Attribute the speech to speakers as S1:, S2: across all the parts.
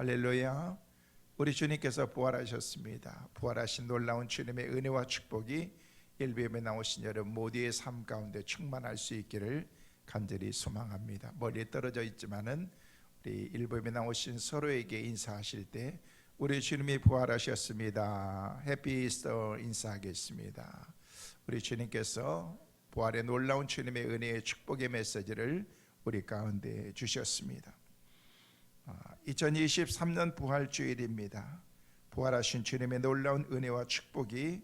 S1: 할렐루야. 우리 주님께서 부활하셨습니다. 부활하신 놀라운 주님의 은혜와 축복이 일부에 나오신 여러분 모두의 삶 가운데 충만할 수 있기를 간절히 소망합니다. 멀리 떨어져 있지만은 우리 일부에 나오신 서로에게 인사하실 때 우리 주님이 부활하셨습니다. 해피 이스터 인사하겠습니다. 우리 주님께서 부활의 놀라운 주님의 은혜의 축복의 메시지를 우리 가운데 주셨습니다. 2023년 부활주일입니다. 부활하신 주님의 놀라운 은혜와 축복이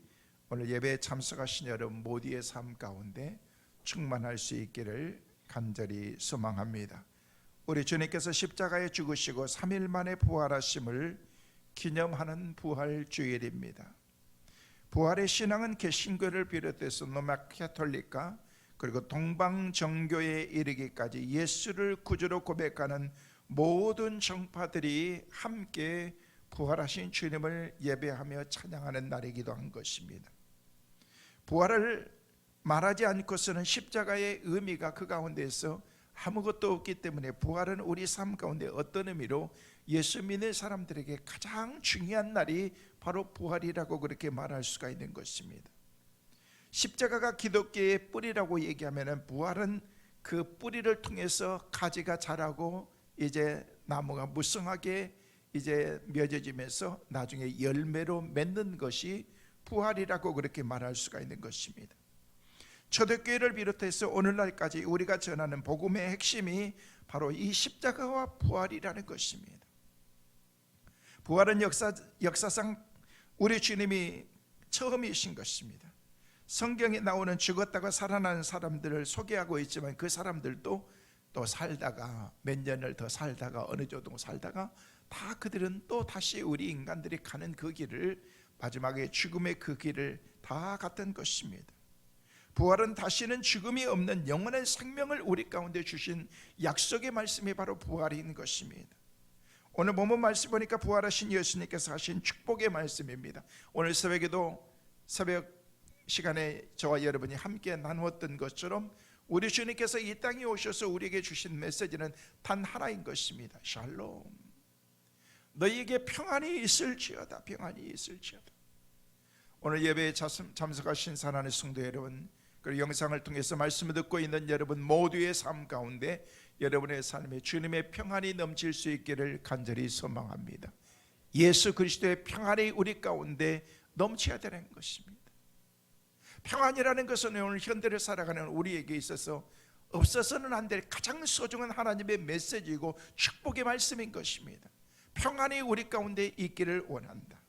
S1: 오늘 예배에 참석하신 여러분 모두의 삶 가운데 충만할 수 있기를 간절히 소망합니다. 우리 주님께서 십자가에 죽으시고 3일 만에 부활하심을 기념하는 부활주일입니다. 부활의 신앙은 개신교를 비롯해서 로마 카톨릭과 그리고 동방정교에 이르기까지 예수를 구주로 고백하는 모든 정파들이 함께 부활하신 주님을 예배하며 찬양하는 날이기도 한 것입니다. 부활을 말하지 않고서는 십자가의 의미가 그 가운데에서 아무것도 없기 때문에 부활은 우리 삶 가운데 어떤 의미로 예수 믿는 사람들에게 가장 중요한 날이 바로 부활이라고 그렇게 말할 수가 있는 것입니다. 십자가가 기독교의 뿌리라고 얘기하면 부활은 그 뿌리를 통해서 가지가 자라고 이제 나무가 무성하게 이제 맺어지면서 나중에 열매로 맺는 것이 부활이라고 그렇게 말할 수가 있는 것입니다. 초대교회를 비롯해서 오늘날까지 우리가 전하는 복음의 핵심이 바로 이 십자가와 부활이라는 것입니다. 부활은 역사상 우리 주님이 처음이신 것입니다. 성경에 나오는 죽었다가 살아나는 사람들을 소개하고 있지만 그 사람들도 또 살다가 몇 년을 더 살다가 어느 정도 살다가 다 그들은 또 다시 우리 인간들이 가는 그 길을 마지막에 죽음의 그 길을 다 갔던 것입니다. 부활은 다시는 죽음이 없는 영원한 생명을 우리 가운데 주신 약속의 말씀이 바로 부활인 것입니다. 오늘 본문 말씀 보니까 부활하신 예수님께서 하신 축복의 말씀입니다. 오늘 새벽에도 새벽 시간에 저와 여러분이 함께 나누었던 것처럼 우리 주님께서 이 땅에 오셔서 우리에게 주신 메시지는 단 하나인 것입니다. 샬롬, 너희에게 평안이 있을지어다. 평안이 있을지어다. 오늘 예배에 참석하신 사랑하는 성도 여러분, 그리고 영상을 통해서 말씀을 듣고 있는 여러분 모두의 삶 가운데 여러분의 삶에 주님의 평안이 넘칠 수 있기를 간절히 소망합니다. 예수 그리스도의 평안이 우리 가운데 넘쳐야 되는 것입니다. 평안이라는 것은 오늘 현대를 살아가는 우리에게 있어서 없어서는 안 될 가장 소중한 하나님의 메시지이고 축복의 말씀인 것입니다. 평안이 우리 가운데 있기를 원한다.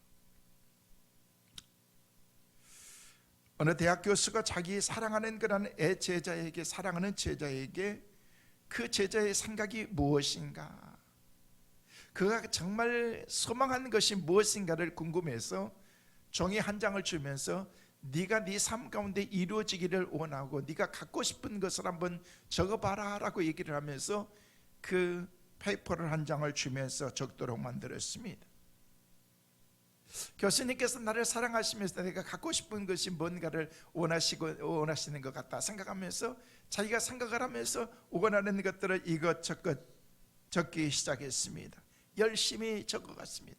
S1: 어느 대학 교수가 자기 사랑하는 그런 제자에게 사랑하는 제자에게 그 제자의 생각이 무엇인가, 그가 정말 소망하는 것이 무엇인가를 궁금해서 종이 한 장을 주면서 네가 네 삶 가운데 이루어지기를 원하고 네가 갖고 싶은 것을 한번 적어봐라 라고 얘기를 하면서 그 페이퍼를 한 장을 주면서 적도록 만들었습니다. 교수님께서 나를 사랑하시면서 내가 갖고 싶은 것이 뭔가를 원하시는 것 같다 생각하면서 자기가 생각을 하면서 원하는 것들을 이것저것 적기 시작했습니다. 열심히 적어갔습니다.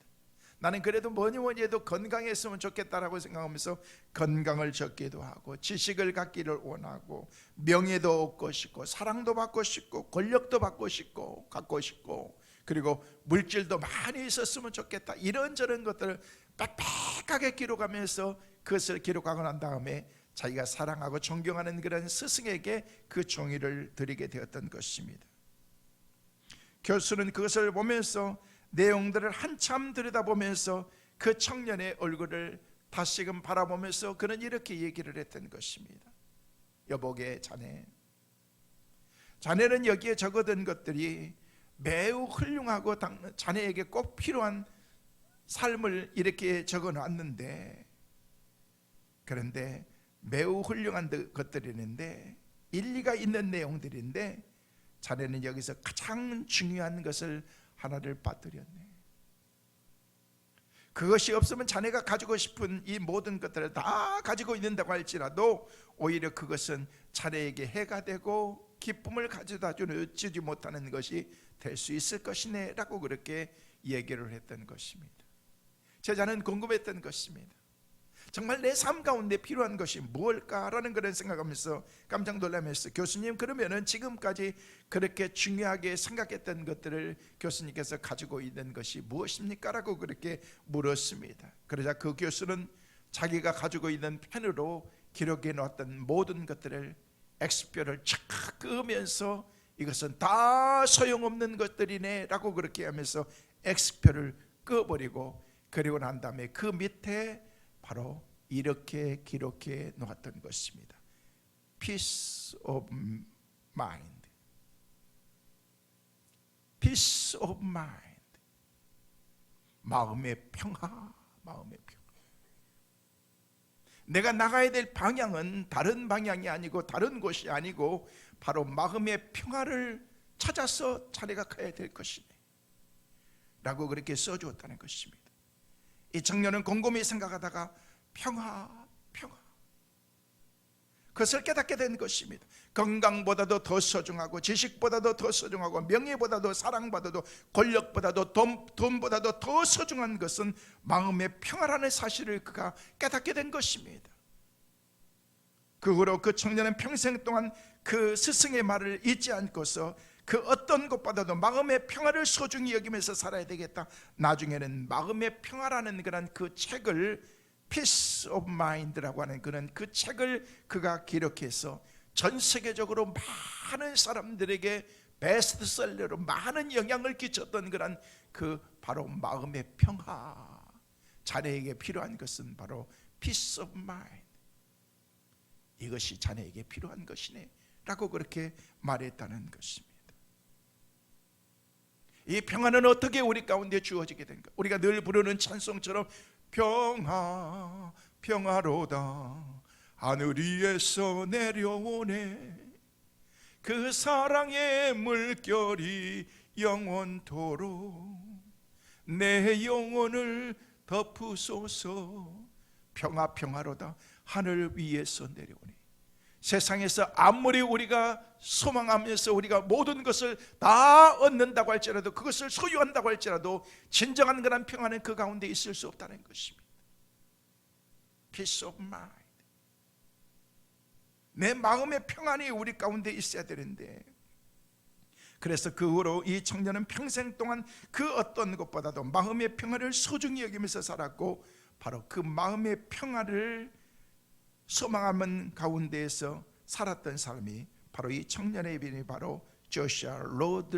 S1: 나는 그래도 뭐니 해도 건강했으면 좋겠다라고 생각하면서 건강을 적기도 하고 지식을 갖기를 원하고 명예도 얻고 싶고 사랑도 받고 싶고 권력도 받고 싶고 갖고 싶고 그리고 물질도 많이 있었으면 좋겠다, 이런저런 것들을 빽빽하게 기록하면서 그것을 기록하고 난 다음에 자기가 사랑하고 존경하는 그런 스승에게 그 종이를 드리게 되었던 것입니다. 교수는 그것을 보면서 내용들을 한참 들여다보면서 그 청년의 얼굴을 다시금 바라보면서 그는 이렇게 얘기를 했던 것입니다. 여보게 자네는 여기에 적어둔 것들이 매우 훌륭하고 자네에게 꼭 필요한 삶을 이렇게 적어놨는데, 그런데 매우 훌륭한 것들이는데 일리가 있는 내용들인데 자네는 여기서 가장 중요한 것을 하나를 빠뜨렸네. 그것이 없으면 자네가 가지고 싶은 이 모든 것들을 다 가지고 있는다고 할지라도 오히려 그것은 자네에게 해가 되고 기쁨을 가져다 주지 못하는 것이 될 수 있을 것이네 라고 그렇게 얘기를 했던 것입니다. 제자는 궁금했던 것입니다. 정말 내 삶 가운데 필요한 것이 무엇일까라는 그런 생각하면서 깜짝 놀라면서 교수님, 그러면은 지금까지 그렇게 중요하게 생각했던 것들을 교수님께서 가지고 있는 것이 무엇입니까? 라고 그렇게 물었습니다. 그러자 그 교수는 자기가 가지고 있는 펜으로 기록해 놓았던 모든 것들을 X표를 착 그으면서 이것은 다 소용없는 것들이네 라고 그렇게 하면서 X표를 그어버리고, 그리고 난 다음에 그 밑에 바로 이렇게 기록해 놓았던 것입니다. Peace of mind. Peace of mind. 마음의 평화, 마음의 평화. 내가 나가야 될 방향은 다른 방향이 아니고 다른 곳이 아니고 바로 마음의 평화를 찾아서 자네가 가야 될 것이네 라고 그렇게 써주었다는 것입니다. 이 청년은 곰곰이 생각하다가 평화, 평화, 그것을 깨닫게 된 것입니다. 건강보다도 더 소중하고, 지식보다도 더 소중하고, 명예보다도, 사랑보다도, 권력보다도, 돈보다도 더 소중한 것은 마음의 평화라는 사실을 그가 깨닫게 된 것입니다. 그 후로 그 청년은 평생 동안 그 스승의 말을 잊지 않고서 그 어떤 것보다도 마음의 평화를 소중히 여기면서 살아야 되겠다. 나중에는 마음의 평화라는 그런 그 책을, Peace of Mind라고 하는 그런 그 책을 그가 기록해서 전 세계적으로 많은 사람들에게 베스트셀러로 많은 영향을 끼쳤던 그런 그 바로 마음의 평화. 자네에게 필요한 것은 바로 Peace of Mind. 이것이 자네에게 필요한 것이네 라고 그렇게 말했다는 것입니다. 이 평화는 어떻게 우리 가운데 주어지게 된가? 우리가 늘 부르는 찬송처럼 평화 평화로다 하늘 위에서 내려오네 그 사랑의 물결이 영원토록 내 영혼을 덮으소서. 평화 평화로다 하늘 위에서 내려오네. 세상에서 아무리 우리가 소망하면서 우리가 모든 것을 다 얻는다고 할지라도, 그것을 소유한다고 할지라도 진정한 그런 평화는 그 가운데 있을 수 없다는 것입니다. Peace of mind. 내 마음의 평안이 우리 가운데 있어야 되는데, 그래서 그 후로 이 청년은 평생 동안 그 어떤 것보다도 마음의 평화를 소중히 여기면서 살았고, 바로 그 마음의 평화를 소망하는 가운데에서 살았던 사람이 바로 이 청년의 이름이 바로 조슈아 로드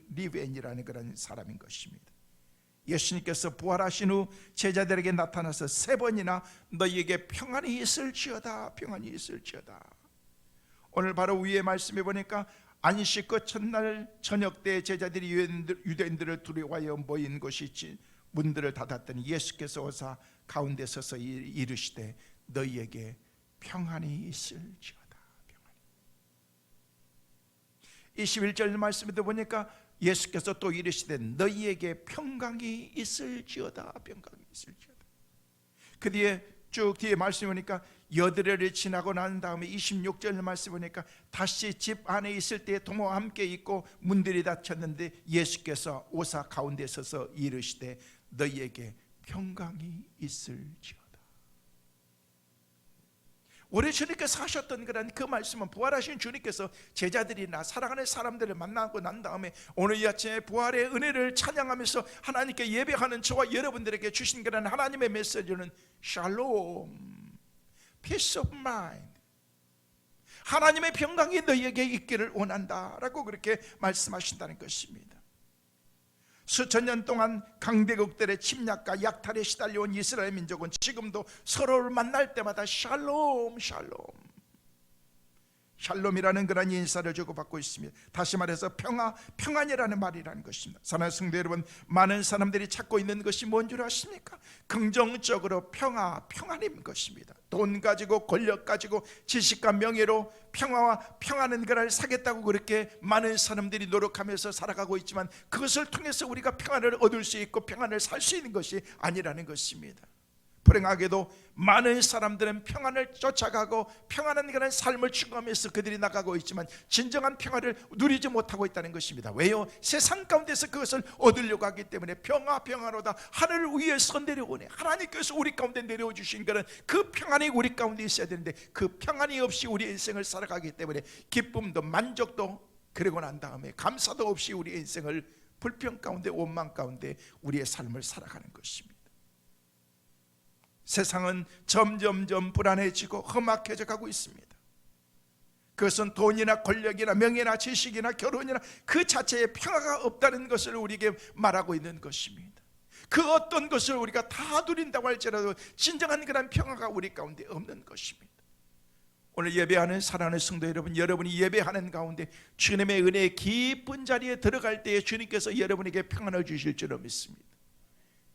S1: 리벤이라는 그런 사람인 것입니다. 예수님께서 부활하신 후 제자들에게 나타나서 3번이나 너희에게 평안이 있을지어다, 평안이 있을지어다. 오늘 바로 위에 말씀해 보니까 안식 그 첫날 저녁 때 제자들이 유대인들을 두려워하여 모인 곳이 문들을 닫았더니 예수께서 오사 가운데 서서 이르시되 너희에게 평안이 있을지어다. 평안이. 21절 말씀에도 보니까 예수께서 또 이르시되 너희에게 평강이 있을지어다. 평강이 있을지어다. 그 뒤에 쭉 뒤에 말씀 보니까 여드레를 지나고 난 다음에 26절 말씀 보니까 다시 집 안에 있을 때 동무와 함께 있고 문들이 닫혔는데 예수께서 오사 가운데 서서 이르시되 너희에게 평강이 있을지어다. 우리 주님께서 하셨던 그런 그 말씀은 부활하신 주님께서 제자들이나 사랑하는 사람들을 만나고 난 다음에 오늘 이 아침에 부활의 은혜를 찬양하면서 하나님께 예배하는 저와 여러분들에게 주신 그런 하나님의 메시지는 샬롬, peace of mind, 하나님의 평강이 너희에게 있기를 원한다라고 그렇게 말씀하신다는 것입니다. 수천 년 동안 강대국들의 침략과 약탈에 시달려온 이스라엘 민족은 지금도 서로를 만날 때마다 샬롬, 샬롬, 샬롬이라는 그런 인사를 주고받고 있습니다. 다시 말해서 평화, 평안이라는 말이라는 것입니다. 사랑하는 성도 여러분, 많은 사람들이 찾고 있는 것이 뭔 줄 아십니까? 긍정적으로 평화, 평안인 것입니다. 돈 가지고 권력 가지고 지식과 명예로 평화와 평안은 그를 사겠다고 그렇게 많은 사람들이 노력하면서 살아가고 있지만 그것을 통해서 우리가 평안을 얻을 수 있고 평안을 살 수 있는 것이 아니라는 것입니다. 불행하게도 많은 사람들은 평안을 쫓아가고 평안한 그런 삶을 추구하면서 그들이 나가고 있지만 진정한 평안을 누리지 못하고 있다는 것입니다. 왜요? 세상 가운데서 그것을 얻으려고 하기 때문에 평화로다 하늘 위에서 내려오네. 하나님께서 우리 가운데 내려오 주신 것은 그 평안이 우리 가운데 있어야 되는데 그 평안이 없이 우리 인생을 살아가기 때문에 기쁨도 만족도 그러고 난 다음에 감사도 없이 우리 인생을 불평 가운데 원망 가운데 우리의 삶을 살아가는 것입니다. 세상은 점점점 불안해지고 험악해져 가고 있습니다. 그것은 돈이나 권력이나 명예나 지식이나 결혼이나 그 자체에 평화가 없다는 것을 우리에게 말하고 있는 것입니다. 그 어떤 것을 우리가 다 누린다고 할지라도 진정한 그런 평화가 우리 가운데 없는 것입니다. 오늘 예배하는 사랑하는 성도 여러분, 여러분이 예배하는 가운데 주님의 은혜의 깊은 자리에 들어갈 때에 주님께서 여러분에게 평안을 주실 줄로 믿습니다.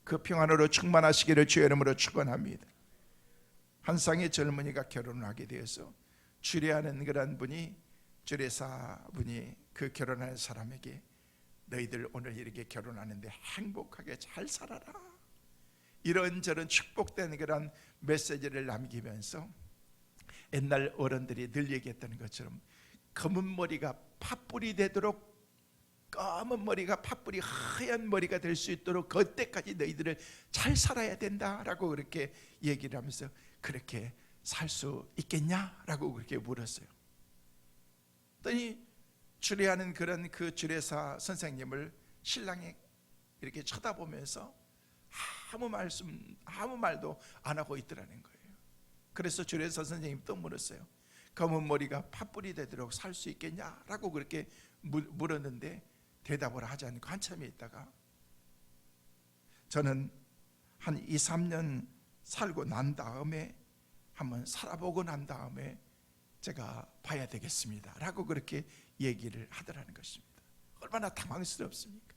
S1: 그 평안으로 충만하시기를 주의 이름으로 축원합니다. 한 쌍의 젊은이가 결혼을 하게 되어서 주례하는 그런 분이, 주례사분이 그 결혼하는 사람에게 너희들 오늘 이렇게 결혼하는데 행복하게 잘 살아라, 이런저런 축복된 그런 메시지를 남기면서 옛날 어른들이 늘 얘기했던 것처럼 검은 머리가 팥불이 되도록, 검은 머리가 팥불이 하얀 머리가 될 수 있도록 그때까지 너희들을 잘 살아야 된다라고 그렇게 얘기를 하면서 그렇게 살 수 있겠냐라고 그렇게 물었어요. 그랬더니 주례하는 그런 그 주례사 선생님을 신랑이 이렇게 쳐다보면서 아무 말도 안 하고 있더라는 거예요. 그래서 주례사 선생님이 또 물었어요. 검은 머리가 팥불이 되도록 살 수 있겠냐라고 그렇게 물었는데 대답을 하지 않고 한참이 있다가 저는 한 2, 3년 살고 난 다음에 한번 살아보고 난 다음에 제가 봐야 되겠습니다 라고 그렇게 얘기를 하더라는 것입니다. 얼마나 당황스럽습니까?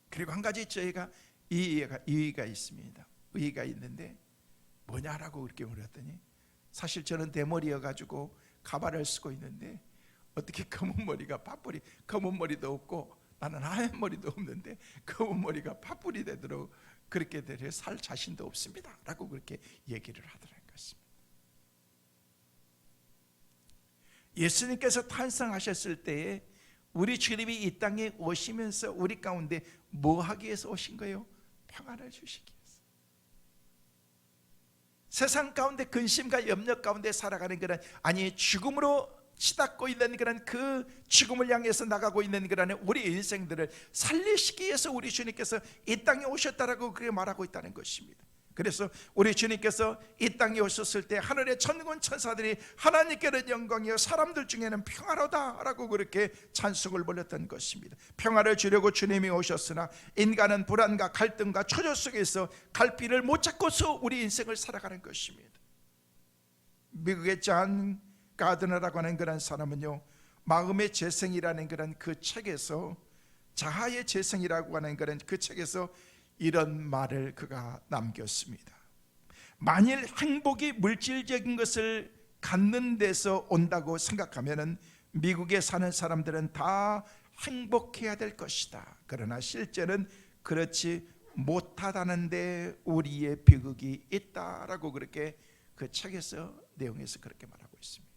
S1: 그리고 한 가지 저희가 이의가 있습니다. 의의가 있는데 뭐냐라고 그렇게 물었더니 사실 저는 대머리여가지고 가발을 쓰고 있는데 어떻게 검은 머리가 팥불이, 검은 머리도 없고 나는 하얀 머리도 없는데 검은 머리가 팥불이 되도록 그렇게 되려 살 자신도 없습니다 라고 그렇게 얘기를 하더라는 것입니다. 예수님께서 탄생하셨을 때에 우리 주님이 이 땅에 오시면서 우리 가운데 뭐 하기 위해서 오신 거예요? 평안을 주시기 위해서. 세상 가운데 근심과 염려 가운데 살아가는 그런, 아니 죽음으로 치닫고 있는 그런 그 죽음을 향해서 나가고 있는 그런 우리 인생들을 살리시기 위해서 우리 주님께서 이 땅에 오셨다라고 그렇게 말하고 있다는 것입니다. 그래서 우리 주님께서 이 땅에 오셨을 때 하늘의 천군 천사들이 하나님께는 영광이요 사람들 중에는 평화로다라고 그렇게 찬송을 불렀던 것입니다. 평화를 주려고 주님이 오셨으나 인간은 불안과 갈등과 초조 속에서 갈 길을 못 찾고서 우리 인생을 살아가는 것입니다. 미국의 존 가드너라고 하는 그런 사람은요, 마음의 재생이라는 그런 그 책에서, 자아의 재생이라고 하는 그런 그 책에서 이런 말을 그가 남겼습니다. 만일 행복이 물질적인 것을 갖는 데서 온다고 생각하면 미국에 사는 사람들은 다 행복해야 될 것이다. 그러나 실제는 그렇지 못하다는데 우리의 비극이 있다라고 그렇게 그 책에서 내용에서 그렇게 말하고 있습니다.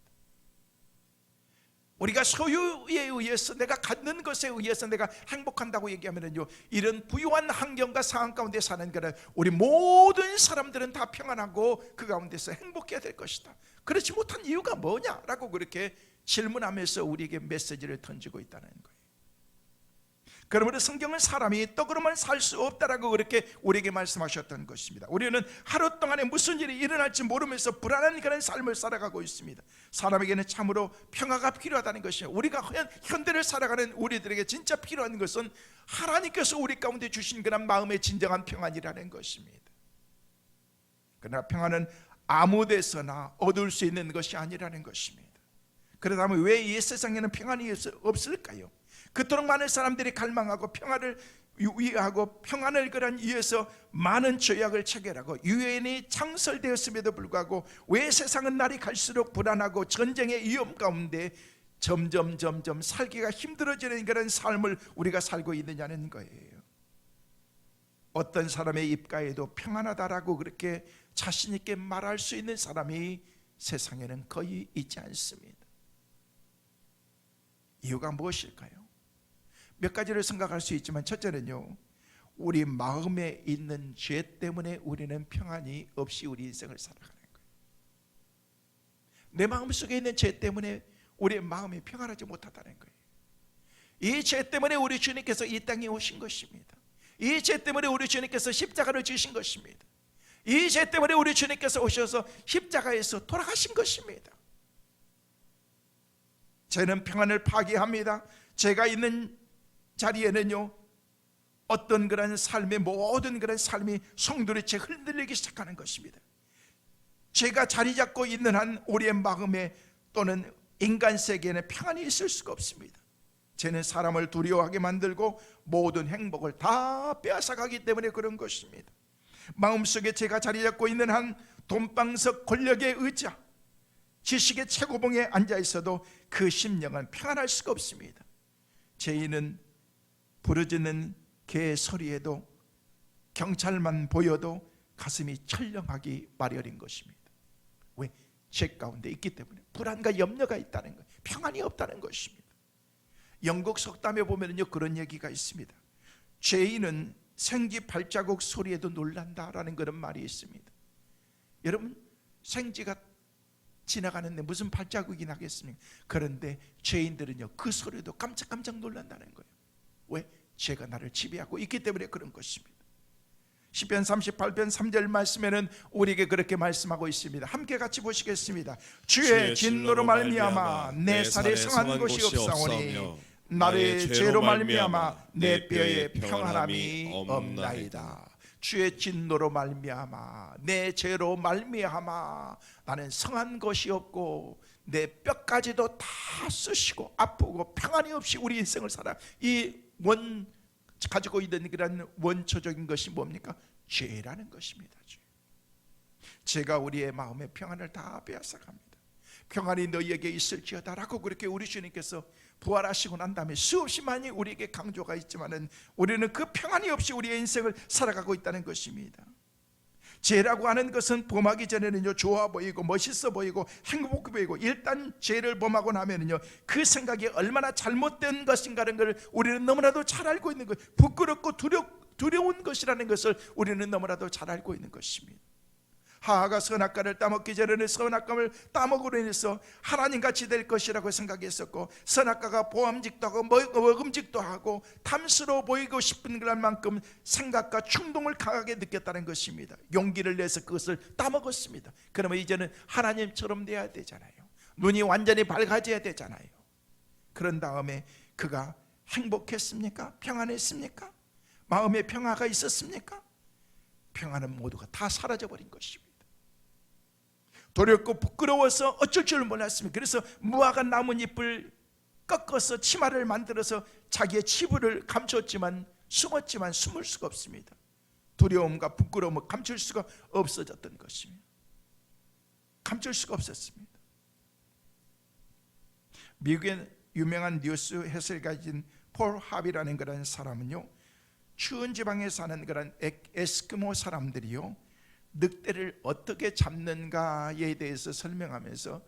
S1: 우리가 소유에 의해서, 내가 갖는 것에 의해서 내가 행복한다고 얘기하면요, 이런 부유한 환경과 상황 가운데 사는 거는 우리 모든 사람들은 다 평안하고 그 가운데서 행복해야 될 것이다. 그렇지 못한 이유가 뭐냐라고 그렇게 질문하면서 우리에게 메시지를 던지고 있다는 거예요. 그러므로 성경은 사람이 떡으로만 살 수 없다라고 그렇게 우리에게 말씀하셨던 것입니다. 우리는 하루 동안에 무슨 일이 일어날지 모르면서 불안한 그런 삶을 살아가고 있습니다. 사람에게는 참으로 평화가 필요하다는 것이에요. 우리가 현대를 살아가는 우리들에게 진짜 필요한 것은 하나님께서 우리 가운데 주신 그런 마음의 진정한 평안이라는 것입니다. 그러나 평안은 아무 데서나 얻을 수 있는 것이 아니라는 것입니다. 그렇다면 왜 이 세상에는 평안이 없을까요? 그토록 많은 사람들이 갈망하고 평화를 위하고 평안을 위해서 많은 조약을 체결하고 유엔이 창설되었음에도 불구하고 왜 세상은 날이 갈수록 불안하고 전쟁의 위험 가운데 점점 살기가 힘들어지는 그런 삶을 우리가 살고 있느냐는 거예요. 어떤 사람의 입가에도 평안하다라고 그렇게 자신 있게 말할 수 있는 사람이 세상에는 거의 있지 않습니다. 이유가 무엇일까요? 몇 가지를 생각할 수 있지만, 첫째는요, 우리 마음에 있는 죄 때문에 우리는 평안이 없이 우리 인생을 살아가는 거예요. 내 마음속에 있는 죄 때문에 우리의 마음이 평안하지 못하다는 거예요. 이 죄 때문에 우리 주님께서 이 땅에 오신 것입니다. 이 죄 때문에 우리 주님께서 십자가를 지신 것입니다. 이 죄 때문에 우리 주님께서 오셔서 십자가에서 돌아가신 것입니다. 죄는 평안을 파괴합니다. 죄가 있는 자리에는요, 어떤 그런 삶의 모든 그런 삶이 송두리째 흔들리기 시작하는 것입니다. 죄가 자리 잡고 있는 한 우리의 마음에 또는 인간 세계에는 평안이 있을 수가 없습니다. 죄는 사람을 두려워하게 만들고 모든 행복을 다 빼앗아가기 때문에 그런 것입니다. 마음속에 죄가 자리 잡고 있는 한 돈방석 권력의 의자, 지식의 최고봉에 앉아 있어도 그 심령은 평안할 수가 없습니다. 죄인은 부르짖는 개 소리에도, 경찰만 보여도 가슴이 철렁하기 마련인 것입니다. 왜? 죄 가운데 있기 때문에 불안과 염려가 있다는 거예요. 평안이 없다는 것입니다. 영국 속담에 보면요, 그런 얘기가 있습니다. 죄인은 생쥐 발자국 소리에도 놀란다라는 그런 말이 있습니다. 여러분, 생쥐가 지나가는데 무슨 발자국이 나겠습니까? 그런데 죄인들은요, 그 소리도 깜짝깜짝 놀란다는 거예요. 왜? 죄가 나를 지배하고 있기 때문에 그런 것입니다. 시편 38편 3절 말씀에는 우리에게 그렇게 말씀하고 있습니다. 함께 같이 보시겠습니다. 주의 진노로 말미암아 내 살에 성한 곳이 없사오니 나의 죄로 말미암아 내 뼈에 평안함이 없나이다. 주의 진노로 말미암아 내 죄로 말미암아 나는 성한 것이 없고 내 뼈까지도 다 쑤시고 아프고 평안이 없이 우리 인생을 살아. 이 가지고 있는 그런 원초적인 것이 뭡니까? 죄라는 것입니다. 죄가 우리의 마음의 평안을 다 빼앗아갑니다. 평안이 너희에게 있을지어다 라고 그렇게 우리 주님께서 부활하시고 난 다음에 수없이 많이 우리에게 강조가 있지만은 우리는 그 평안이 없이 우리의 인생을 살아가고 있다는 것입니다. 죄라고 하는 것은 범하기 전에는요, 좋아 보이고 멋있어 보이고 행복해 보이고, 일단 죄를 범하고 나면은요, 그 생각이 얼마나 잘못된 것인가라는 걸 우리는 너무나도 잘 알고 있는 거예요. 부끄럽고 두려운 것이라는 것을 우리는 너무나도 잘 알고 있는 것입니다. 하하가 선악과를 따먹기 전에는 선악과를 따먹으로 인해서 하나님같이 될 것이라고 생각했었고, 선악과가 보암직도 하고 먹음직도 하고 탐스러워 보이고 싶은 그런 만큼 생각과 충동을 강하게 느꼈다는 것입니다. 용기를 내서 그것을 따먹었습니다. 그러면 이제는 하나님처럼 돼야 되잖아요. 눈이 완전히 밝아져야 되잖아요. 그런 다음에 그가 행복했습니까? 평안했습니까? 마음에 평화가 있었습니까? 평안은 모두가 다 사라져버린 것입니다. 두렵고 부끄러워서 어쩔 줄 몰랐습니다. 그래서 무화과 나뭇잎을 꺾어서 치마를 만들어서 자기의 치부를 감췄지만 숨었지만 숨을 수가 없습니다. 두려움과 부끄러움을 감출 수가 없어졌던 것입니다. 감출 수가 없었습니다. 미국의 유명한 뉴스 해설가인 폴 합이라는 그런 사람은요, 추운 지방에 사는 그런 에스키모 사람들이요, 늑대를 어떻게 잡는가에 대해서 설명하면서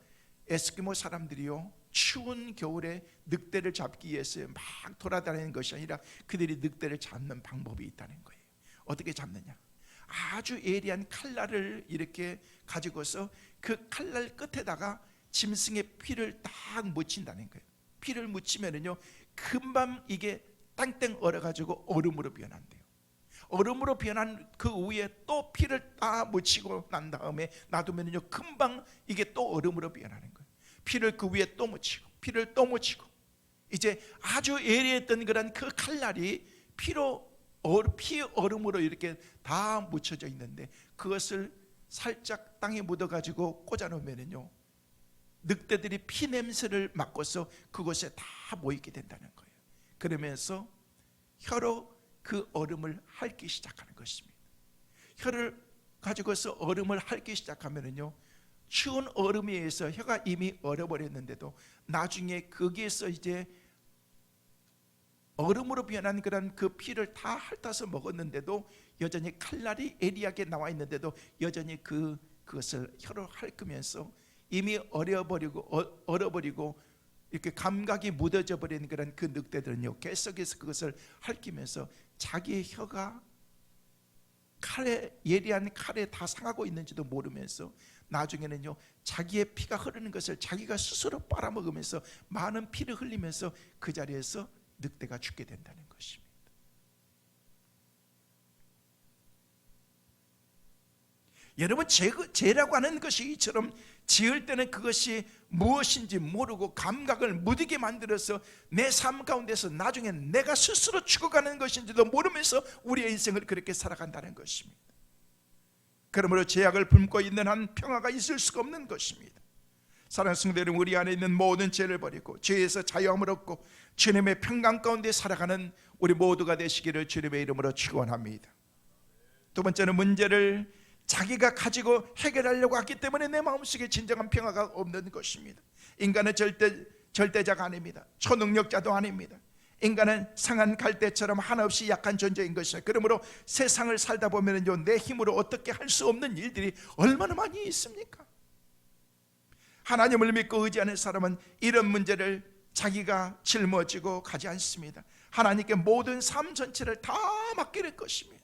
S1: 에스키모 사람들이요, 추운 겨울에 늑대를 잡기 위해서 막 돌아다니는 것이 아니라 그들이 늑대를 잡는 방법이 있다는 거예요. 어떻게 잡느냐? 아주 예리한 칼날을 이렇게 가지고서 그 칼날 끝에다가 짐승의 피를 딱 묻힌다는 거예요. 피를 묻히면은요, 금방 이게 땡땡 얼어가지고 얼음으로 변한대요. 얼음으로 변한 그 위에 또 피를 딱 묻히고 난 다음에 놔두면요, 금방 이게 또 얼음으로 변하는 거예요. 피를 그 위에 또 묻히고 피를 또 묻히고, 이제 아주 예리했던 그런 그 칼날이 피 얼음으로 이렇게 다 묻혀져 있는데, 그것을 살짝 땅에 묻어가지고 꽂아놓으면요, 늑대들이 피 냄새를 맡고서 그곳에 다 모이게 된다는 거예요. 그러면서 혀로 그 얼음을 핥기 시작하는 것입니다. 혀를 가지고서 얼음을 핥기 시작하면은요, 추운 얼음에 의해서 혀가 이미 얼어버렸는데도 나중에 거기에서 이제 얼음으로 변한 그런 그 피를 다 핥아서 먹었는데도 여전히 칼날이 예리하게 나와 있는데도 여전히 그것을 혀로 핥으면서 이미 얼어버리고 이렇게 감각이 묻어져 버린 그런 그 늑대들은요, 계속해서 그것을 핥으면서 자기의 혀가 예리한 칼에 다 상하고 있는지도 모르면서 나중에는요, 자기의 피가 흐르는 것을 자기가 스스로 빨아먹으면서 많은 피를 흘리면서 그 자리에서 늑대가 죽게 된다는 것입니다. 여러분, 죄라고 하는 것이 이처럼 지을 때는 그것이 무엇인지 모르고 감각을 무디게 만들어서 내 삶 가운데서 나중에 내가 스스로 죽어가는 것인지도 모르면서 우리의 인생을 그렇게 살아간다는 것입니다. 그러므로 죄악을 품고 있는 한 평화가 있을 수가 없는 것입니다. 사랑하는 성도 여러분, 우리 안에 있는 모든 죄를 버리고 죄에서 자유함을 얻고 주님의 평강 가운데 살아가는 우리 모두가 되시기를 주님의 이름으로 축원합니다. 두 번째는 문제를 자기가 가지고 해결하려고 하기 때문에 내 마음속에 진정한 평화가 없는 것입니다. 인간은 절대자가 아닙니다. 초능력자도 아닙니다. 인간은 상한 갈대처럼 한없이 약한 존재인 것이죠. 그러므로 세상을 살다 보면요, 내 힘으로 어떻게 할 수 없는 일들이 얼마나 많이 있습니까? 하나님을 믿고 의지하는 사람은 이런 문제를 자기가 짊어지고 가지 않습니다. 하나님께 모든 삶 전체를 다 맡길 것입니다.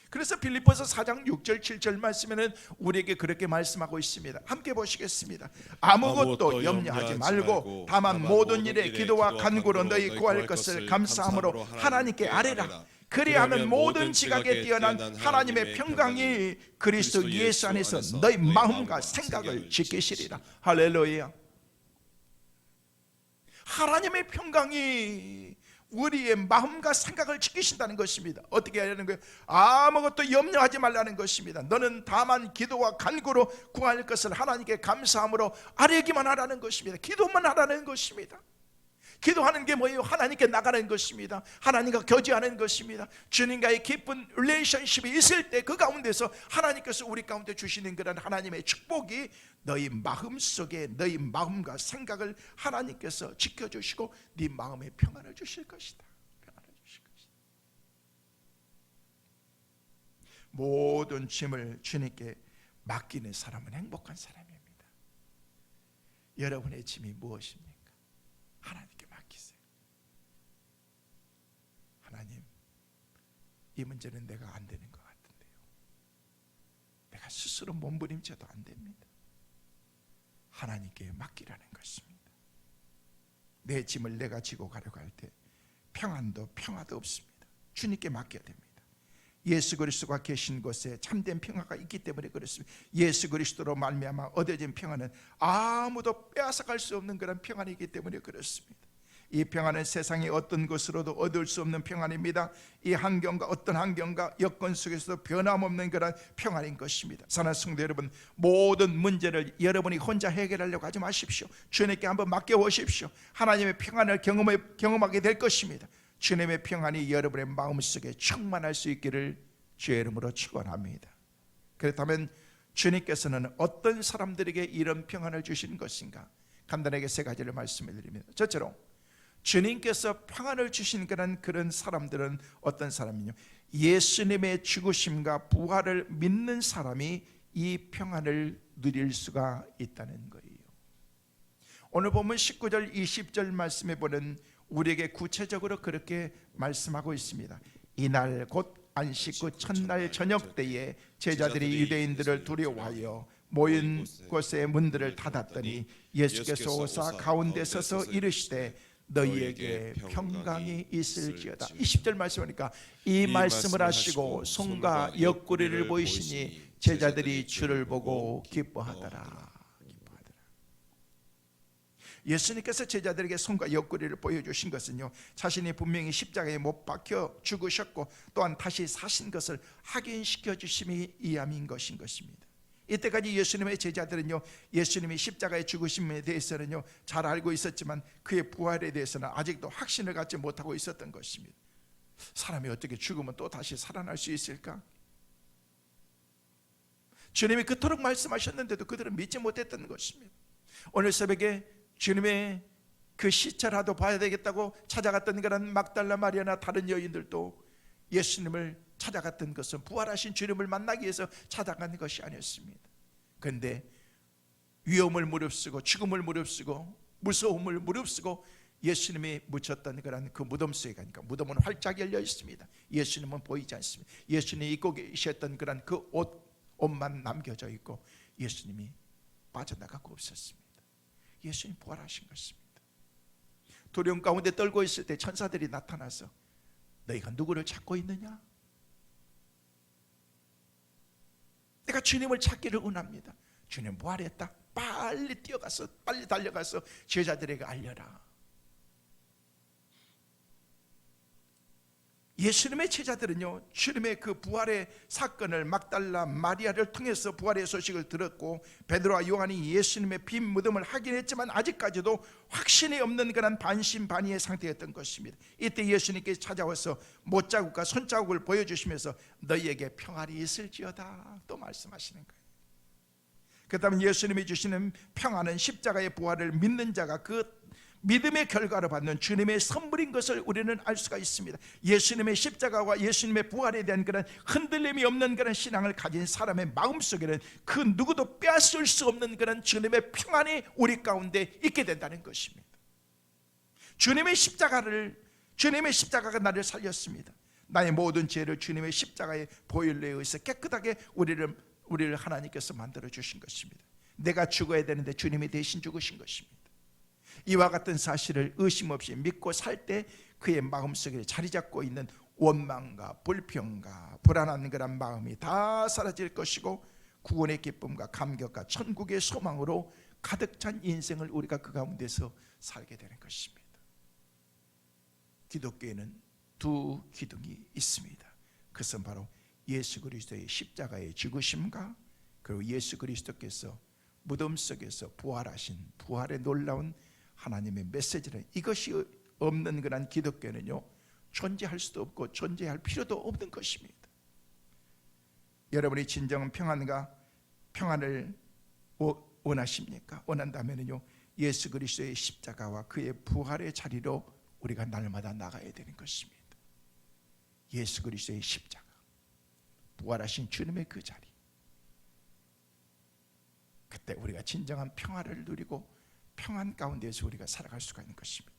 S1: 그래서 빌립보서 4장 6절 7절 말씀에는 우리에게 그렇게 말씀하고 있습니다. 함께 보시겠습니다. 아무것도 염려하지 말고 다만 모든 일에 기도와 간구로 너희 구할 것을 감사함으로 하나님께 아뢰라. 그리하면 모든 지각에 뛰어난 하나님의 평강이 그리스도 예수 안에서 너희 마음과 생각을 지키시리라. 할렐루야. 하나님의 평강이 우리의 마음과 생각을 지키신다는 것입니다. 어떻게 하려는 거예요? 아무것도 염려하지 말라는 것입니다. 너는 다만 기도와 간구로 구할 것을 하나님께 감사함으로 아뢰기만 하라는 것입니다. 기도만 하라는 것입니다. 기도하는 게 뭐예요? 하나님께 나가는 것입니다. 하나님과 교제하는 것입니다. 주님과의 깊은 릴레이션십이 있을 때 그 가운데서 하나님께서 우리 가운데 주시는 그런 하나님의 축복이 너희 마음속에 너희 마음과 생각을 하나님께서 지켜주시고 네 마음에 평안을 주실 것이다. 평안을 주실 것이다. 모든 짐을 주님께 맡기는 사람은 행복한 사람입니다. 여러분의 짐이 무엇입니까? 하나님께 맡기세요. 하나님, 이 문제는 내가 안 되는 것 같은데요. 내가 스스로 몸부림쳐도 안 됩니다. 하나님께 맡기라는 것입니다. 내 짐을 내가 지고 가려고 할 때 평안도 평화도 없습니다. 주님께 맡겨야 됩니다. 예수 그리스도가 계신 곳에 참된 평화가 있기 때문에 그렇습니다. 예수 그리스도로 말미암아 얻어진 평화는 아무도 빼앗아갈 수 없는 그런 평안이기 때문에 그렇습니다. 이 평안은 세상의 어떤 것으로도 얻을 수 없는 평안입니다. 이 환경과 어떤 환경과 여건 속에서도 변함없는 그런 평안인 것입니다. 사랑하는 성도 여러분, 모든 문제를 여러분이 혼자 해결하려고 하지 마십시오. 주님께 한번 맡겨보십시오. 하나님의 평안을 경험하게 될 것입니다. 주님의 평안이 여러분의 마음속에 충만할 수 있기를 주의 이름으로 축원합니다. 그렇다면 주님께서는 어떤 사람들에게 이런 평안을 주시는 것인가? 간단하게 세 가지를 말씀을 드립니다. 첫째로 주님께서 평안을 주신 그런 사람들은 어떤 사람이냐? 예수님의 죽으심과 부활을 믿는 사람이 이 평안을 누릴 수가 있다는 거예요. 오늘 보면 19절 20절 말씀에 보는 우리에게 구체적으로 그렇게 말씀하고 있습니다. 이날 곧 안식 후 첫날 저녁 때에 제자들이 유대인들을 두려워하여 모인 곳의 문들을 닫았더니 예수께서 오사 가운데 서서 이르시되 너희에게 평강이 있을지어다. 20절 말씀하니까 이 말씀을 하시고 손과 옆구리를 보이시니 제자들이 주를 보고 기뻐하더라. 예수님께서 제자들에게 손과 옆구리를 보여주신 것은요, 자신이 분명히 십자가에 못 박혀 죽으셨고 또한 다시 사신 것을 확인시켜 주심이 이함인 것인 것입니다. 이때까지 예수님의 제자들은요, 예수님이 십자가에 죽으심에 대해서는요 잘 알고 있었지만 그의 부활에 대해서는 아직도 확신을 갖지 못하고 있었던 것입니다. 사람이 어떻게 죽으면 또 다시 살아날 수 있을까? 주님이 그토록 말씀하셨는데도 그들은 믿지 못했던 것입니다. 오늘 새벽에 주님의 그 시체라도 봐야 되겠다고 찾아갔던 그런 막달라 마리아나 다른 여인들도 예수님을 찾아갔던 것은 부활하신 주님을 만나기 위해서 찾아간 것이 아니었습니다. 그런데 위험을 무릅쓰고 죽음을 무릅쓰고 무서움을 무릅쓰고 예수님이 묻혔던 그런 그 무덤 속에 가니까 무덤은 활짝 열려 있습니다. 예수님은 보이지 않습니다. 예수님이 입고 계셨던 그런 그 옷만 남겨져 있고 예수님이 빠져나가고 없었습니다. 예수님 부활하신 것입니다. 두려움 가운데 떨고 있을 때 천사들이 나타나서 너희가 누구를 찾고 있느냐? 내가 주님을 찾기를 원합니다. 주님 부활했다. 빨리 뛰어가서 빨리 달려가서 제자들에게 알려라. 예수님의 제자들은요, 주님의 그 부활의 사건을 막달라 마리아를 통해서 부활의 소식을 들었고 베드로와 요한이 예수님의 빈 무덤을 확인했지만 아직까지도 확신이 없는 그런 반신반의의 상태였던 것입니다. 이때 예수님께서 찾아와서 못자국과 손자국을 보여주시면서 너희에게 평안이 있을지어다 또 말씀하시는 거예요. 그 다음에 예수님이 주시는 평안은 십자가의 부활을 믿는 자가 그 믿음의 결과로 받는 주님의 선물인 것을 우리는 알 수가 있습니다. 예수님의 십자가와 예수님의 부활에 대한 그런 흔들림이 없는 그런 신앙을 가진 사람의 마음속에는 그 누구도 빼앗을 수 없는 그런 주님의 평안이 우리 가운데 있게 된다는 것입니다. 주님의 십자가가 나를 살렸습니다. 나의 모든 죄를 주님의 십자가의 보혈로에 의해서 깨끗하게 우리를 하나님께서 만들어 주신 것입니다. 내가 죽어야 되는데 주님이 대신 죽으신 것입니다. 이와 같은 사실을 의심 없이 믿고 살 때 그의 마음속에 자리 잡고 있는 원망과 불평과 불안한 그런 마음이 다 사라질 것이고 구원의 기쁨과 감격과 천국의 소망으로 가득 찬 인생을 우리가 그 가운데서 살게 되는 것입니다. 기독교에는 두 기둥이 있습니다. 그것은 바로 예수 그리스도의 십자가의 죽으심과 그리고 예수 그리스도께서 무덤 속에서 부활하신 부활의 놀라운 하나님의 메시지는 이것이 없는 그런 기독교는요 존재할 수도 없고 존재할 필요도 없는 것입니다. 여러분이 진정한 평안을 원하십니까? 원한다면요 예수 그리스도의 십자가와 그의 부활의 자리로 우리가 날마다 나가야 되는 것입니다. 예수 그리스도의 십자가, 부활하신 주님의 그 자리, 그때 우리가 진정한 평안을 누리고 평안 가운데서 우리가 살아갈 수가 있는 것입니다.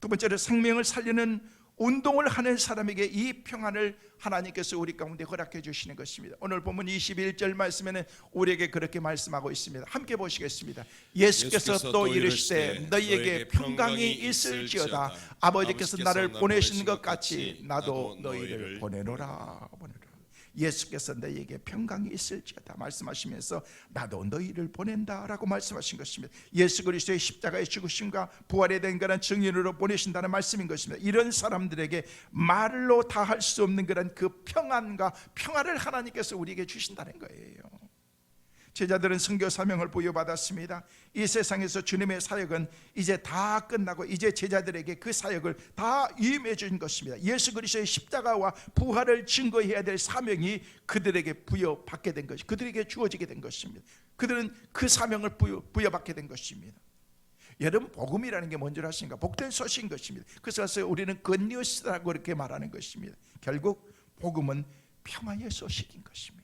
S1: 두 번째로 생명을 살리는 운동을 하는 사람에게 이 평안을 하나님께서 우리 가운데 허락해 주시는 것입니다. 오늘 본문 21절 말씀에는 우리에게 그렇게 말씀하고 있습니다. 함께 보시겠습니다. 예수께서 또 이르시되 너희에게 평강이 있을지어다. 아버지께서 나를 보내신 것 같이 나도 너희를 보내노라. 예수께서 너희에게 평강이 있을지어다 말씀하시면서 나도 너희를 보낸다라고 말씀하신 것입니다. 예수 그리스도의 십자가의 죽으심과 부활에 대한 그런 증인으로 보내신다는 말씀인 것입니다. 이런 사람들에게 말로 다 할 수 없는 그런 그 평안과 평화를 하나님께서 우리에게 주신다는 거예요. 제자들은 선교 사명을 부여받았습니다. 이 세상에서 주님의 사역은 이제 다 끝나고 이제 제자들에게 그 사역을 다 위임해 준 것입니다. 예수 그리스도의 십자가와 부활을 증거해야 될 사명이 그들에게 부여받게 된 것이 그들에게 주어지게 된 것입니다. 그들은 그 사명을 부여받게 된 것입니다. 여러분 복음이라는 게 뭔지 아십니까? 복된 소식인 것입니다. 그래서 우리는 굿뉴스라고 그렇게 말하는 것입니다. 결국 복음은 평안의 소식인 것입니다.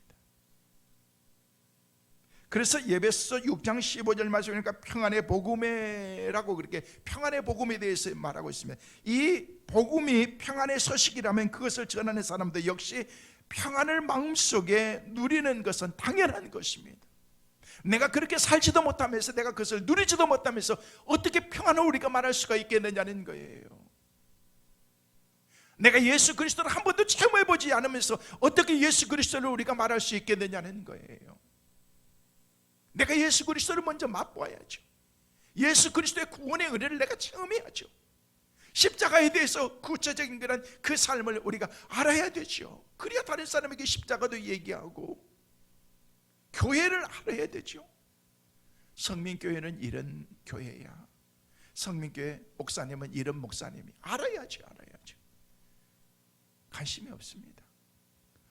S1: 그래서 에베소 6장 15절 말씀이니까 평안의 복음이라고 그렇게 평안의 복음에 대해서 말하고 있습니다. 이 복음이 평안의 소식이라면 그것을 전하는 사람도 역시 평안을 마음속에 누리는 것은 당연한 것입니다. 내가 그렇게 살지도 못하면서 내가 그것을 누리지도 못하면서 어떻게 평안을 우리가 말할 수가 있겠느냐는 거예요. 내가 예수 그리스도를 한 번도 체험해보지 않으면서 어떻게 예수 그리스도를 우리가 말할 수 있겠느냐는 거예요. 내가 예수 그리스도를 먼저 맛보아야죠. 예수 그리스도의 구원의 은혜를 내가 체험해야죠. 십자가에 대해서 구체적인 그런 그 삶을 우리가 알아야 되죠. 그래야 다른 사람에게 십자가도 얘기하고 교회를 알아야 되죠. 성민교회는 이런 교회야. 성민교회 목사님은 이런 목사님이 알아야죠. 관심이 없습니다.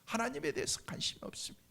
S1: 하나님에 대해서 관심이 없습니다.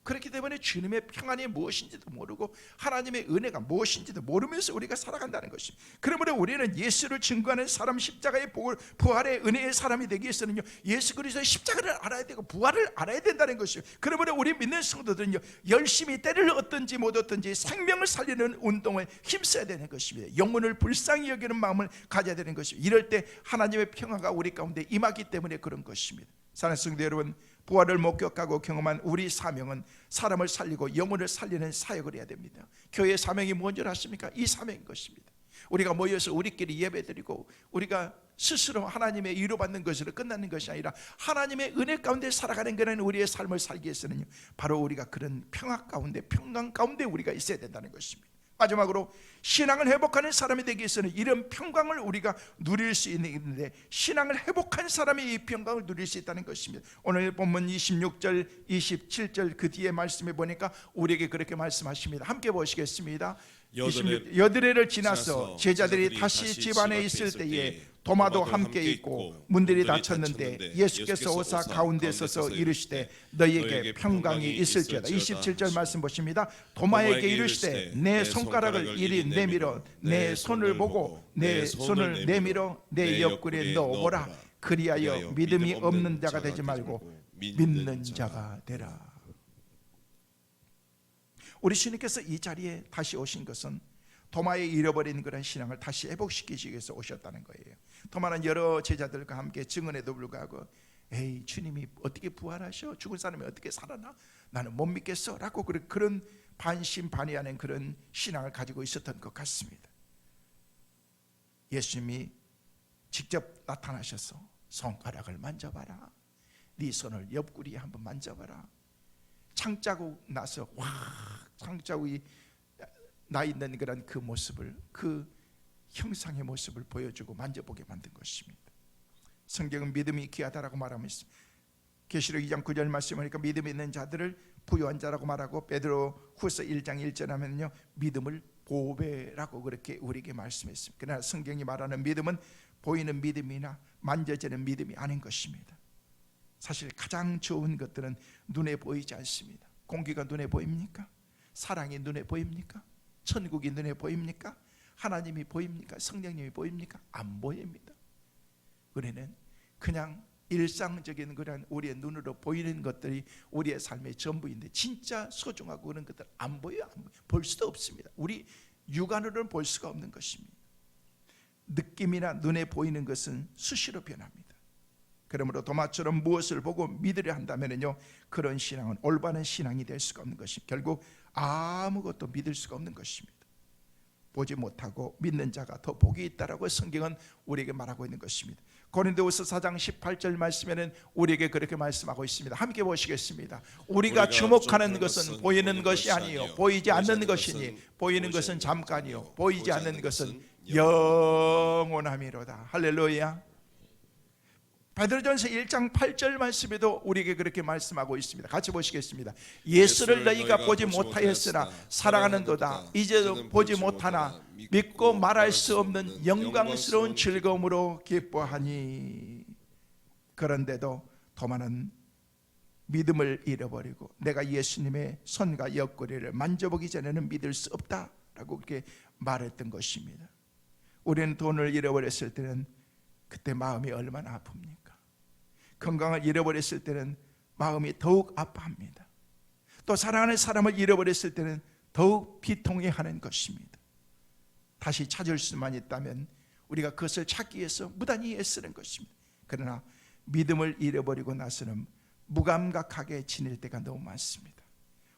S1: 그렇기 때문에 주님의 평안이 무엇인지도 모르고 하나님의 은혜가 무엇인지도 모르면서 우리가 살아간다는 것입니다. 그러므로 우리는 예수를 증거하는 사람, 십자가의 부활의 은혜의 사람이 되기 위해서는요, 예수 그리스도의 십자가를 알아야 되고 부활을 알아야 된다는 것이에요. 그러므로 우리 믿는 성도들은요, 열심히 때를 얻든지 못 얻든지 생명을 살리는 운동에 힘써야 되는 것입니다. 영혼을 불쌍히 여기는 마음을 가져야 되는 것입니다. 이럴 때 하나님의 평화가 우리 가운데 임하기 때문에 그런 것입니다. 사랑하는 성도 여러분, 부활을 목격하고 경험한 우리 사명은 사람을 살리고 영혼을 살리는 사역을 해야 됩니다. 교회의 사명이 뭔지 아십니까? 이 사명인 것입니다. 우리가 모여서 우리끼리 예배드리고 우리가 스스로 하나님의 위로받는 것으로 끝나는 것이 아니라 하나님의 은혜 가운데 살아가는 것은 우리의 삶을 살기 위해서는 바로 우리가 그런 평화 가운데, 평강 가운데 우리가 있어야 된다는 것입니다. 마지막으로 신앙을 회복하는 사람이 되기 위해서는 이런 평강을 우리가 누릴 수 있는데, 신앙을 회복한 사람이 이 평강을 누릴 수 있다는 것입니다. 오늘 본문 26절 27절 그 뒤에 말씀해 보니까 우리에게 그렇게 말씀하십니다. 함께 보시겠습니다. 여드레를 지나서 제자들이 다시 집 안에 있을 때에 도마도 함께 있고 문들이 닫혔는데 예수께서 오사 가운데 서서 이르시되 너희에게 평강이 있을지어다. 27절 말씀 보십니다. 도마에게 이르시되 내 손가락을 이리 내밀어 내 손을 보고 내 손을 내밀어 내 옆구리에 넣어보라. 그리하여 믿음이 없는 자가 되지 말고 믿는 자가 되라. 우리 주님께서 이 자리에 다시 오신 것은 도마에 잃어버린 그런 신앙을 다시 회복시키시기 위해서 오셨다는 거예요. 도마는 여러 제자들과 함께 증언에도 불구하고 에이, 주님이 어떻게 부활하셔? 죽은 사람이 어떻게 살아나? 나는 못 믿겠어 라고 그런 반신반의하는 그런 신앙을 가지고 있었던 것 같습니다. 예수님이 직접 나타나셔서 손가락을 만져봐라, 네 손을 옆구리에 한번 만져봐라. 창자국 나서 창자국이 나 있는 그런 그 모습을, 그 형상의 모습을 보여주고 만져보게 만든 것입니다. 성경은 믿음이 귀하다라고 말하고 있습니다. 계시록 2장 9절 말씀하니까 믿음 있는 자들을 부유한 자라고 말하고, 베드로 후서 1장 1절 하면요, 믿음을 보배라고 그렇게 우리에게 말씀했습니다. 그러나 성경이 말하는 믿음은 보이는 믿음이나 만져지는 믿음이 아닌 것입니다. 사실 가장 좋은 것들은 눈에 보이지 않습니다. 공기가 눈에 보입니까? 사랑이 눈에 보입니까? 천국이 눈에 보입니까? 하나님이 보입니까? 성령님이 보입니까? 안 보입니다. 은혜는 그냥 일상적인 그런 우리의 눈으로 보이는 것들이 우리의 삶의 전부인데, 진짜 소중하고 그런 것들 안 보여요. 볼 수도 없습니다. 우리 육안으로는 볼 수가 없는 것입니다. 느낌이나 눈에 보이는 것은 수시로 변합니다. 그러므로 도마처럼 무엇을 보고 믿으려 한다면요, 그런 신앙은 올바른 신앙이 될 수가 없는 것입니다. 결국 아무것도 믿을 수가 없는 것입니다. 보지 못하고 믿는 자가 더 복이 있다라고 성경은 우리에게 말하고 있는 것입니다. 고린도후서 4장 18절 말씀에는 우리에게 그렇게 말씀하고 있습니다. 함께 보시겠습니다. 우리가 주목하는 것은 보이는 것이 아니요 보이지 않는 것이니, 보이는 것은 잠깐이요 보이지 않는 것은 영원함이로다. 할렐루야. 베드로전서 1장 8절 말씀에도 우리에게 그렇게 말씀하고 있습니다. 같이 보시겠습니다. 예수를 너희가 보지 못하였으나 사랑하는도다. 이제도 보지 못하나 믿고 말할 수 없는 영광스러운 즐거움으로 기뻐하니. 그런데도 도마는 믿음을 잃어버리고 내가 예수님의 손과 옆구리를 만져보기 전에는 믿을 수 없다라고 그렇게 말했던 것입니다. 우리는 돈을 잃어버렸을 때는 그때 마음이 얼마나 아픕니까? 건강을 잃어버렸을 때는 마음이 더욱 아파합니다. 또 사랑하는 사람을 잃어버렸을 때는 더욱 비통해하는 것입니다. 다시 찾을 수만 있다면 우리가 그것을 찾기 위해서 무단히 애쓰는 것입니다. 그러나 믿음을 잃어버리고 나서는 무감각하게 지낼 때가 너무 많습니다.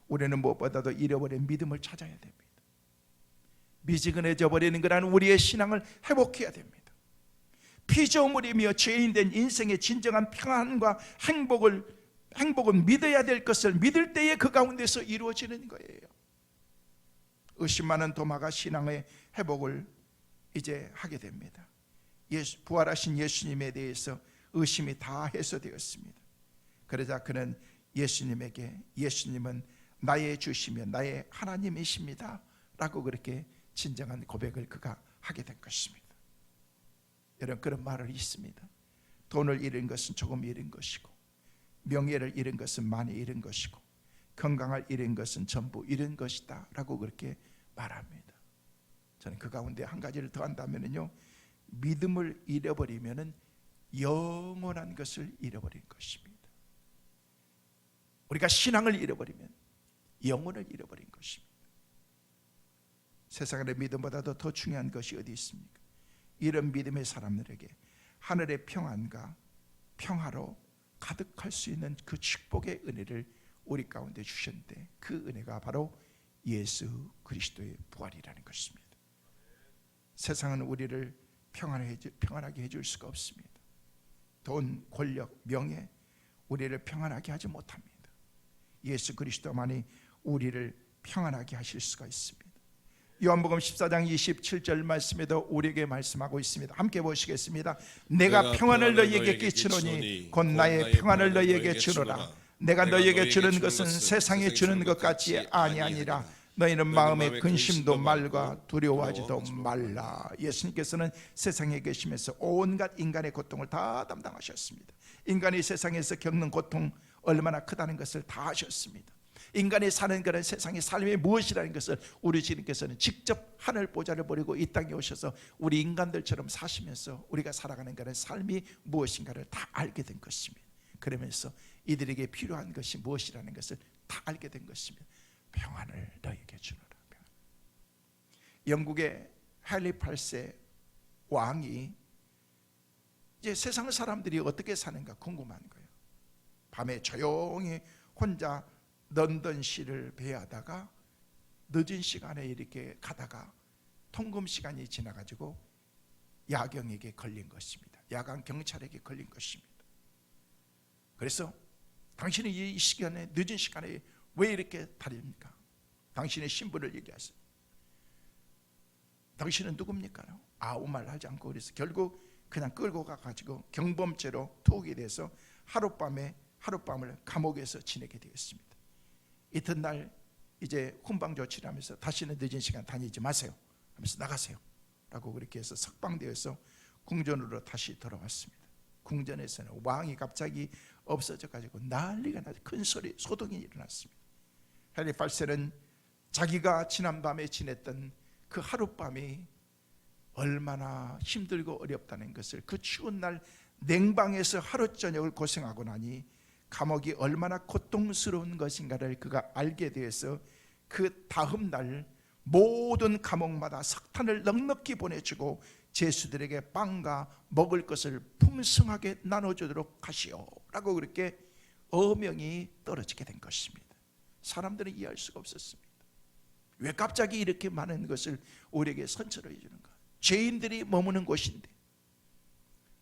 S1: 우리는 무엇보다도 잃어버린 믿음을 찾아야 됩니다. 미지근해져 버리는 그런 우리의 신앙을 회복해야 됩니다. 피조물이며 죄인된 인생의 진정한 평안과 행복은 믿어야 될 것을 믿을 때에 그 가운데서 이루어지는 거예요. 의심 많은 도마가 신앙의 회복을 이제 하게 됩니다. 부활하신 예수님에 대해서 의심이 다 해소되었습니다. 그러자 그는 예수님에게, 예수님은 나의 주시며 나의 하나님이십니다 라고 그렇게 진정한 고백을 그가 하게 된 것입니다. 여러분, 그런 말을 있습니다. 돈을 잃은 것은 조금 잃은 것이고, 명예를 잃은 것은 많이 잃은 것이고, 건강을 잃은 것은 전부 잃은 것이다 라고 그렇게 말합니다. 저는 그 가운데 한 가지를 더 한다면요, 믿음을 잃어버리면 영원한 것을 잃어버린 것입니다. 우리가 신앙을 잃어버리면 영혼을 잃어버린 것입니다. 세상의 믿음보다도 더 중요한 것이 어디 있습니까? 이런 믿음의 사람들에게 하늘의 평안과 평화로 가득할 수 있는 그 축복의 은혜를 우리 가운데 주셨는데, 그 은혜가 바로 예수 그리스도의 부활이라는 것입니다. 세상은 우리를 평안하게 해줄 수가 없습니다. 돈, 권력, 명예, 우리를 평안하게 하지 못합니다. 예수 그리스도만이 우리를 평안하게 하실 수가 있습니다. 요한복음 14장 27절 말씀에도 우리에게 말씀하고 있습니다. 함께 보시겠습니다. 내가 평안을 너희에게 끼치노니 곧 나의 평안을 너희에게 주노라. 내가 너희에게 주는 것은 세상에 주는 것 같이 아니하니라. 너희는 마음의 근심도 말과 두려워하지도 말라. 예수님께서는 세상에 계시면서 온갖 인간의 고통을 다 담당하셨습니다. 인간이 세상에서 겪는 고통 얼마나 크다는 것을 다 아셨습니다. 인간이 사는 그런 세상의 삶이 무엇이라는 것을 우리 주님께서는 직접 하늘 보좌를 버리고 이 땅에 오셔서 우리 인간들처럼 사시면서 우리가 살아가는 그런 삶이 무엇인가를 다 알게 된 것입니다. 그러면서 이들에게 필요한 것이 무엇이라는 것을 다 알게 된 것입니다. 평안을 너에게 주노라. 영국의 헨리 8세 왕이 이제 세상 사람들이 어떻게 사는가 궁금한 거예요. 밤에 조용히 혼자 런던시를 배하다가 늦은 시간에 이렇게 가다가 통금 시간이 지나가지고 야경에게 걸린 것입니다. 야간 경찰에게 걸린 것입니다. 그래서 당신이 이 시간에, 늦은 시간에 왜 이렇게 다닙니까? 당신의 신분을 얘기하세요. 당신은 누굽니까? 아무 말 하지 않고, 그래서 결국 그냥 끌고 가가지고 경범죄로 투옥이 돼서 하룻밤을 감옥에서 지내게 되었습니다. 이튿날 이제 훈방 조치를 하면서 다시는 늦은 시간 다니지 마세요 하면서 나가세요 라고 그렇게 해서 석방되어서 궁전으로 다시 돌아왔습니다. 궁전에서는 왕이 갑자기 없어져 가지고 난리가 나서 큰 소리, 소동이 일어났습니다. 헨리 8세는 자기가 지난밤에 지냈던 그 하룻밤이 얼마나 힘들고 어렵다는 것을, 그 추운 날 냉방에서 하루 저녁을 고생하고 나니 감옥이 얼마나 고통스러운 것인가를 그가 알게 되어서 그 다음 날 모든 감옥마다 석탄을 넉넉히 보내주고 죄수들에게 빵과 먹을 것을 풍성하게 나눠주도록 하시오 라고 그렇게 어명이 떨어지게 된 것입니다. 사람들은 이해할 수가 없었습니다. 왜 갑자기 이렇게 많은 것을 우리에게 선처를 해주는가? 죄인들이 머무는 곳인데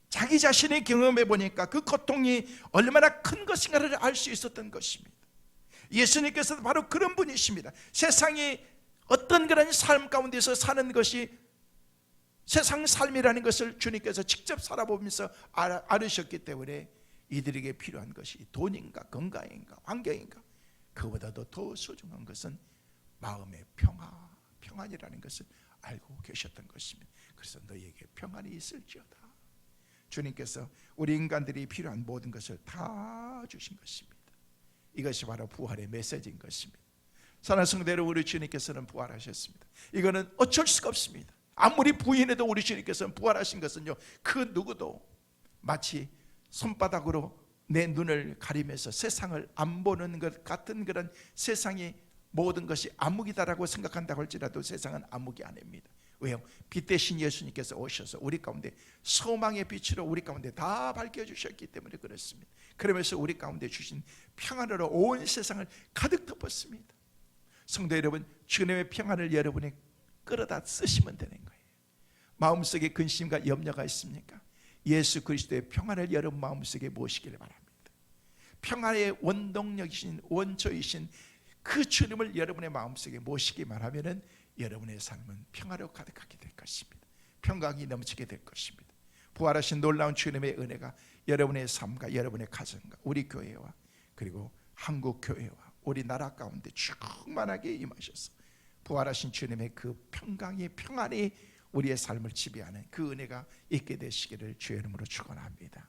S1: 자기 자신이 경험해 보니까 그 고통이 얼마나 큰 것인가를 알 수 있었던 것입니다. 예수님께서도 바로 그런 분이십니다. 세상이 어떤 그런 삶 가운데서 사는 것이 세상 삶이라는 것을 주님께서 직접 살아보면서 알으셨기 때문에 이들에게 필요한 것이 돈인가 건강인가 환경인가, 그보다도 더 소중한 것은 마음의 평안이라는 것을 알고 계셨던 것입니다. 그래서 너희에게 평안이 있을지어다. 주님께서 우리 인간들이 필요한 모든 것을 다 주신 것입니다. 이것이 바로 부활의 메시지인 것입니다. 사랑하는 성도들, 우리 주님께서는 부활하셨습니다. 이거는 어쩔 수가 없습니다. 아무리 부인해도 우리 주님께서는 부활하신 것은요, 그 누구도 마치 손바닥으로 내 눈을 가리면서 세상을 안 보는 것 같은 그런 세상이 모든 것이 암흑이다라고 생각한다고 할지라도 세상은 암흑이 아닙니다. 왜요? 빛 대신 예수님께서 오셔서 우리 가운데 소망의 빛으로 우리 가운데 다 밝혀주셨기 때문에 그렇습니다. 그러면서 우리 가운데 주신 평안으로 온 세상을 가득 덮었습니다. 성도 여러분, 주님의 평안을 여러분이 끌어다 쓰시면 되는 거예요. 마음속에 근심과 염려가 있습니까? 예수 그리스도의 평안을 여러분 마음속에 모시기를 바랍니다. 평안의 원동력이신 원초이신 그 주님을 여러분의 마음속에 모시기만 하면은 여러분의 삶은 평화로 가득하게 될 것입니다. 평강이 넘치게 될 것입니다. 부활하신 놀라운 주님의 은혜가 여러분의 삶과 여러분의 가정과 우리 교회와 그리고 한국 교회와 우리나라 가운데 충만하게 임하셔서 부활하신 주님의 그 평강의 평안이 우리의 삶을 지배하는 그 은혜가 있게 되시기를 주의 이름으로 축원합니다.